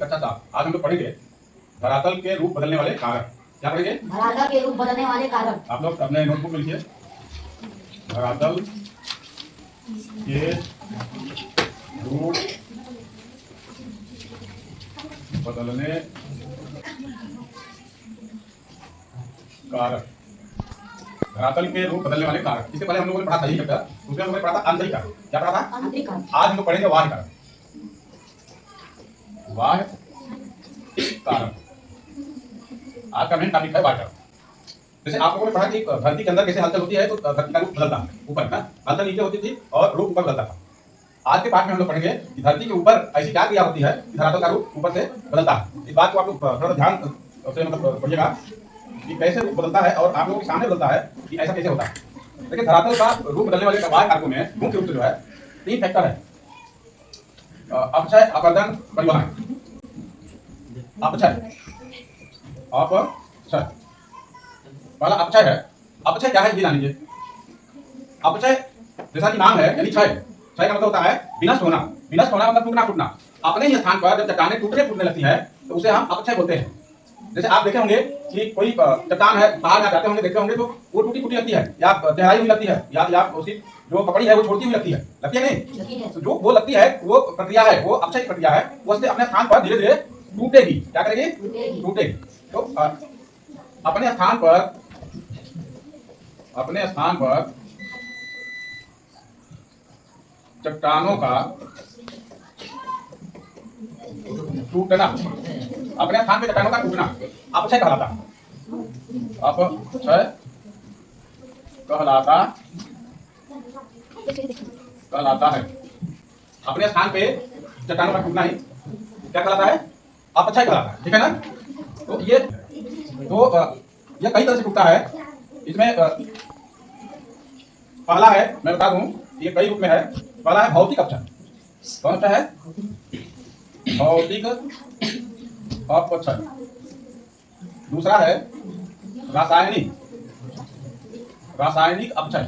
कक्षा साहब, आज हम लोग पढ़ेंगे धरातल के रूप बदलने वाले कारक। क्या पढ़ेंगे? धरातल के रूप बदलने वाले कारक। आप लोग अपने नोटबुक में लिखिए, धरातल के रूप बदलने कारक। धरातल के रूप बदलने वाले कारक। इससे पहले हम लोगों ने पढ़ा था, यही चैप्टर, उसमें हम लोगों ने पढ़ा था आंतरिक कारक। क्या पढ़ा था? आंतरिक कारक। आज हम लोग पढ़ेंगे बाह्य कारक। बाह्य कारक आज का मेन टॉपिक है बाह्य कारक। जैसे आप लोगों ने पढ़ा कि धरती के अंदर कैसे हलचल होती है, तो धरती का रूप बदलता है ऊपर ना, हलचल नीचे होती थी और रूप ऊपर बदलता था। आज के पाठ में हम लोग पढ़ेंगे कि धरती के ऊपर ऐसी क्या क्रिया होती है कि धरातल का रूप ऊपर से बदलता है। इस बात को आप लोग थोड़ा ध्यान से मतलब पढ़िएगा कि कैसे रूप बदलता है और आप लोगों के सामने बदलता है कि ऐसा कैसे होता है। देखिए, धरातल का रूप बदलने वाले बाह्य कारकों में मुख्य रूप से जो है 3 फैक्टर है: अपक्षय, अपवर्तन, परिवहन। अपक्षय, अपक्षय पहला अपक्षय है। अपक्षय क्या है ये जान लीजिए। अपक्षय जैसा कि नाम है यानी क्षय। क्षय का मतलब होता है विनष्ट होना। विनष्ट होना मतलब टूटना फूटना। अपने ही स्थान पर जब चट्टानें फूटने लगती है तो उसे हम अपक्षय बोलते हैं। जैसे आप देखे होंगे कि कोई चट्टान है, पहाड़ में जाते होंगे, देखते होंगे तो वो टूटी फूटी लगती है या तैराई हुई लगती है या उसकी जो पकड़ी है वो छोड़ती हुई लगती है नहीं? तो जो वो लगती है वो प्रक्रिया है, वो अपक्षय की प्रक्रिया है। वो अपने स्थान पर धीरे धीरे टूटेगी। क्या करेगी? टूटेगी। तो अपने स्थान पर चट्टानों का टूटना, अपने स्थान पे चट्टानों का टूटना अपक्षय कहलाता है। अपक्षय कहलाता है। अपने स्थान पे चट्टानों का टूटना ही क्या कहलाता है? अपक्षय कहलाता है। ठीक है ना? तो ये कई तरह से टूटता है। इसमें पहला है, मैं बता दूं, ये कई रूप में है। पहला है भौतिक अपक्षय। कौन सा है? भौतिक अपक्षय। दूसरा है रासायनिक अपक्षय।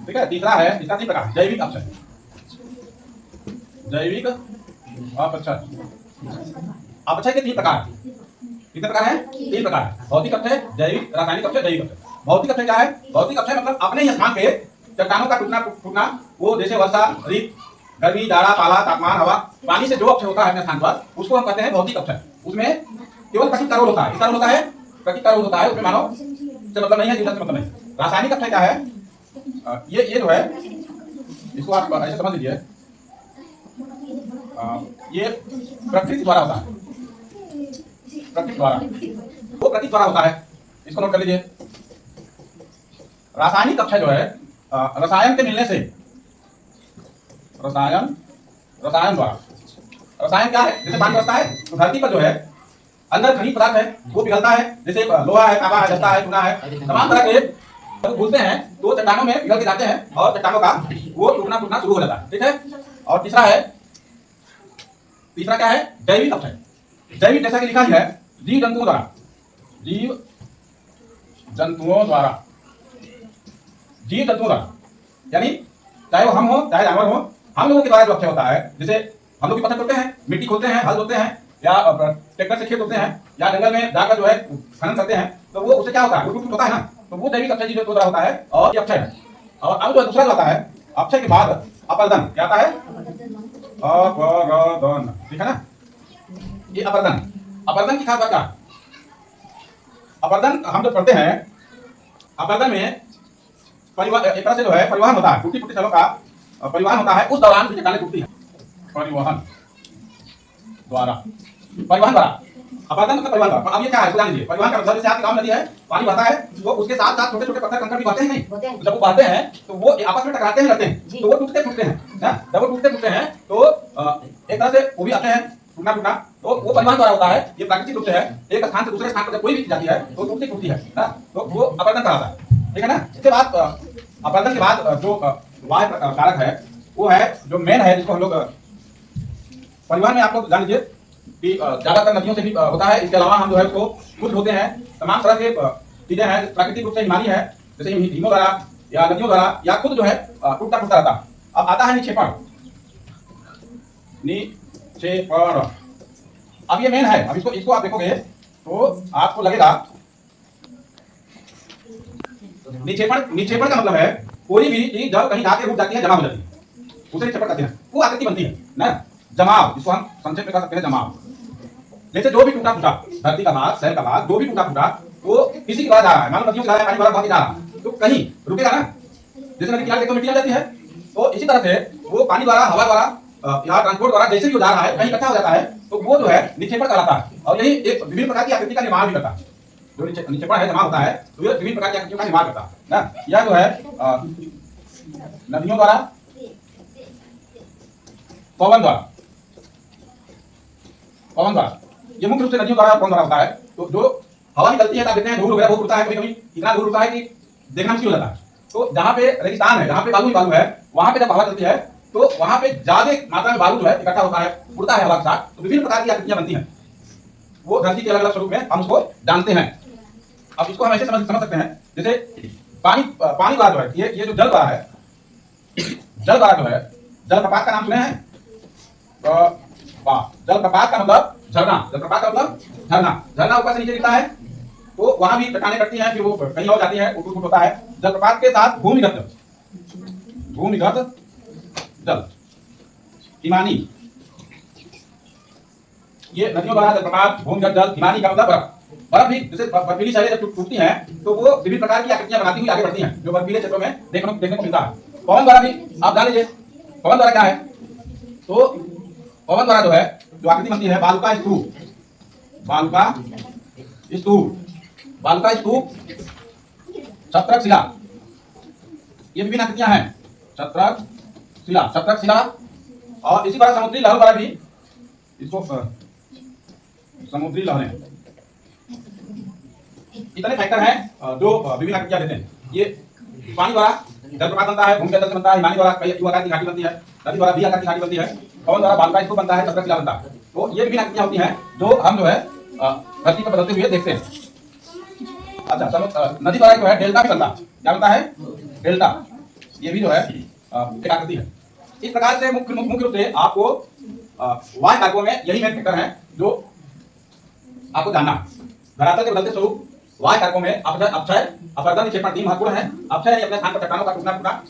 ठीक है। तीसरा है, इसका 3 प्रकार, जैविक अपक्षय। जैविक अपक्षय। अपक्षय के 3 प्रकार। कितने प्रकार हैं? 3 प्रकार है। भौतिक अपक्षय, जैविक, रासायनिक अपक्षय, जैविक अपक्षय। भौतिक अपक्षय क्या है? भौतिक अपक्षय मतलब अपने ही स्थान पे चट्टानों का टूटना फूटना। वो जैसे वर्षा, ऋतु, गर्मी, जाड़ा, पाला, तापमान, हवा, पानी से जो अपक्षय होता है अपने स्थान पर, उसको हम कहते हैं भौतिक अपक्षय। उसमें केवल प्रकृति का रोल होता है। इसका रोल होता है, प्रकृति का रोल होता है, उसमें मानव से मतलब नहीं है, जीवन से मतलब नहीं। रासायनिक अपक्षय क्या है? ये जो है, इसको आप ऐसे समझ लीजिए, ये प्रकृति द्वारा होता है। प्रकृति द्वारा, वो प्रकृति द्वारा होता है। इसको नोट कर लीजिए। रासायनिक अपक्षय जो है रसायन के मिलने से, रसायन द्वारा। रसायन क्या है? जैसे पानी बरसता है तो धरती पर जो है अंदर खनिज पदार्थ है वो पिघलता है। जैसे लोहा है, तांबा है, जस्ता है, चूना है, तमाम तरह के घुलते हैं तो चट्टानों में पिघल के जाते हैं और चट्टानों का वो टूटना फूटना शुरू हो जाता है। ठीक है। और तीसरा क्या है? जैविक अपक्षय। जैविक जैसा कि लिखा ही है, जीव जंतुओं द्वारा, यानी चाहे वो हम हो चाहे जानवर हो, हम लोगों के द्वारा जो अपक्षय होता है, जैसे हम लोग भी पत्थर तोड़ते हैं, मिट्टी खोदते हैं, हल धोते हैं, या ट्रैक्टर से खेत धोते हैं, या जंगल में जाकर जो है खनन करते हैं, तो वो उससे क्या होता है? वो टूट होता है ना। तो वो जैविक अपक्षय जो द्वारा होता है और ये अक्षय है। और अब जो दूसरा जो आता है अक्षय के बाद अपरदन। क्या आता है? अपरदन। ठीक है ना? ये अपरदन की खास बात क्या? अपरदन हम जो पढ़ते हैं, अपरदन में एक तरह से जो है परिवहन होता है, टूटी फूटी स्थलों का परिवहन होता है। उस दौरान भी चट्टानें टूटती है। परिवहन द्वारा अपरदन मतलब परिवहन द्वारा। अब ये क्या है? जान लीजिए। परिवहन का मतलब जैसे आपके गांव नदी है, पानी बहता है, वो उसके साथ साथ छोटे छोटे पत्थर कंकड़ भी बहते हैं नहीं? तो जब वो बहते हैं तो वो आपस में टकराते हैं, लड़ते हैं, तो वो टूटते फूटते हैं ना। जब वो टूटते हैं तो एक तरह से वो भी आते हैं टूटना फूटना, तो वो परिवहन द्वारा होता है। ये प्राकृतिक रूप से है। एक स्थान से दूसरे स्थान पर जब कोई भी जाती है तो टूटती फूटती है ना, तो वो अपरदन कहलाता है। ठीक है ना? इसके बाद अपरदन के बाद जो बाह्य कारक है वो है जो मेन है, जिसको हम लोग परिवहन में आप लोग जान लीजिए कि ज्यादातर नदियों से भी होता है। इसके अलावा हम जो है उसको खुद होते हैं। तमाम तरह के चीजें हैं, प्राकृतिक रूप से हिमालय है, जैसे हिमों द्वारा या नदियों द्वारा, या खुद जो है टूटता फूटता रहता। अब आता है निक्षेपण। निक्षेपण। अब ये मेन है, अब इसको आप देखोगे तो आपको लगेगा निक्षेपण का मतलब है कोई भी चीज जब कहीं जाके रुक जाती है, जमा हो जाती है, उसे निक्षेपण कहते हैं। वो आकृति बनती है ना, जमाव, जिसको हम संक्षेप में कह सकते हैं जमाव। जैसे जो भी टूटा फूटा धरती का भाग, शहर का भाग, जो भी टूटा फूटा वो किसी के बाद जा रहा है, मानो नदियों के पानी वाला भाग जा रहा है, तो कहीं रुकेगा ना। जैसे नदी किनारे देखो मिट्टी आ जाती है, तो इसी तरह से वो पानी द्वारा, हवा द्वारा या ट्रांसपोर्ट द्वारा जैसे भी जा रहा है, कहीं इकट्ठा हो जाता है, तो वो जो है निक्षेपण कहलाता है। और यही एक विभिन्न प्रकार की आकृति का निर्माण भी करता है। जो निक्षेपण है, जमा होता है, तो ये विभिन्न प्रकार की आकृतियों का निर्माण करता है ना। यह जो है नदियों द्वारा, पवन द्वारा, ये मुख्य रूप से नदियों द्वारा, पवन द्वारा होता है। तो जो हवा निकलती है, देखते हैं धूल वगैरह बहुत उड़ता है, कभी-कभी इतना धूल उड़ता है कि देखना मुश्किल हो जाता है। तो जहाँ पे रेगिस्तान है, जहाँ पे बालू ही बालू है, वहां पे जब हवा चलती है तो वहां पे ज्यादा मात्रा में बालू जो है इकट्ठा होता है, उड़ता है हवा के साथ, तो विभिन्न प्रकार की आकृतियां बनती हैं। वो धरती के अलग अलग स्वरूप में हम उसको जानते हैं। अब इसको हम ऐसे समझ सकते हैं, जैसे पानी द्वारा जो है, ये जो जल द्वारा है, जल द्वारा जो है, जल प्रपात का नाम सुने हैं? जल प्रपात का मतलब झरना, जल प्रपात का मतलब झरना। झरना ऊपर से नीचे गिरता है, तो वहां भी चट्टानें कटती हैं, फिर वो कहीं और जाती है, उठ होता है। जल प्रपात के साथ भूमिगत जल, हिमानी, ये नदियों द्वारा जल प्रपात, भूमिगत जल, हिमानी का मतलब बर्फ। बर्फ भी जैसे बर्फीली शैलें जब टूटती हैं तो वो विभिन्न प्रकार की आकृतियां बनाती हुई आगे बढ़ती हैं, जो बर्फीले क्षेत्रों में देखने को मिलता है। पवन द्वारा भी आप जान लीजिए, पवन द्वारा क्या है? तो पवन द्वारा जो है, जो आकृति बनती है, बालुका स्तूप, छत्रक शिला, ये विभिन्न आकृतियां हैं। छत्रक शिला और इसी प्रकार समुद्री लहरों द्वारा भी, इसको समुद्री लहरें, इतने फैक्टर हैं जो विभिन्न आकृतियां देते हैं। ये पानी द्वारा जल प्रपात बनता है, भूमिगत जल बनता है, हिमानी द्वारा कई आकार की घाटी बनती है, नदी द्वारा भी आकार की घाटी बनती है, पवन द्वारा बालुका स्तूप बनता है, छत्रक शिला बनता है। तो ये विभिन्न आकृतियां होती हैं जो हम जो है धरती पर बदलते हुए देखते हैं। अच्छा, नदी द्वारा जो है डेल्टा भी बनता है। क्या बनता है? डेल्टा। ये भी जो है एक आकृति है। इस प्रकार से मुख्य रूप से आपको वायु कारकों में यही मेन फैक्टर है जो आपको जानना। धरातल के बदलते स्वरूप वायु कारकों में अपक्षय, अपवर्तन, निक्षेपण तीन महत्वपूर्ण है। अपक्षय यानी अपने स्थान पर चट्टानों का टूटना फूटना,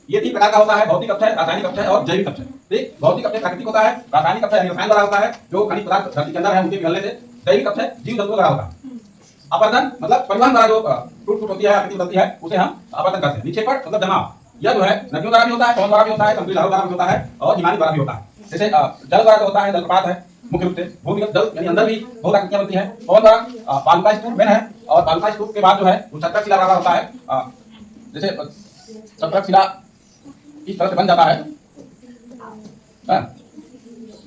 ये तीन प्रकार का होता है: भौतिक अपक्षय, रासायनिक अपक्षय और जैविक अपक्षय। ठीक, भौतिक अपक्षय प्राकृतिक होता है, रासायनिक अपक्षय रसायन द्वारा होता है, जो खनिज पदार्थ धरती के अंदर है उनके पिघलने से। जैविक अपक्षय जीव जंतुओं द्वारा होता है। अपवर्तन मतलब परिवहन द्वारा जो टूट होती है, आकृति बनती है, उसे हम अपवर्तन कहते हैं। निक्षेपण मतलब जमाव, यह जो है नदियों द्वारा भी होता है, पवन द्वारा भी होता है, समुद्री लहरों द्वारा भी होता है और हिमानी द्वारा भी होता है। जैसे जल द्वारा जो होता है, जल प्रपात है मुख्य रूप से। भूमिगत जल यानी अंदर भी बहुत आकृतियां बनती है। पवन द्वारा बालुका स्तूप मेन है, और बालुका स्तूप के बाद जो है वो छत्रक शिला द्वारा होता है। जैसे छत्रक शिला इस तरह से बन जाता है।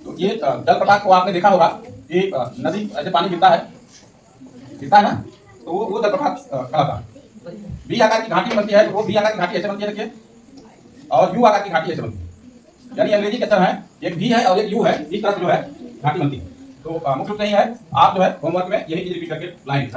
तो ये जल प्रपात को आपने देखा होगा कि नदी ऐसे पानी गिरता है ना, तो वो जल प्रपात कहलाता है। वी आकार की घाटी बनती है, तो वो वी आकार की घाटी ऐसे बनती है, देखिए, और यू आकार की घाटी ऐसे बनती है। यानी अंग्रेजी के अक्षर है, एक वी है और एक यू है, इस तरह से जो है घाटी बनती है। तो मुख्य रूप से यही है, आप जो है होमवर्क में यही चीज रिपीट करके लाएंगे।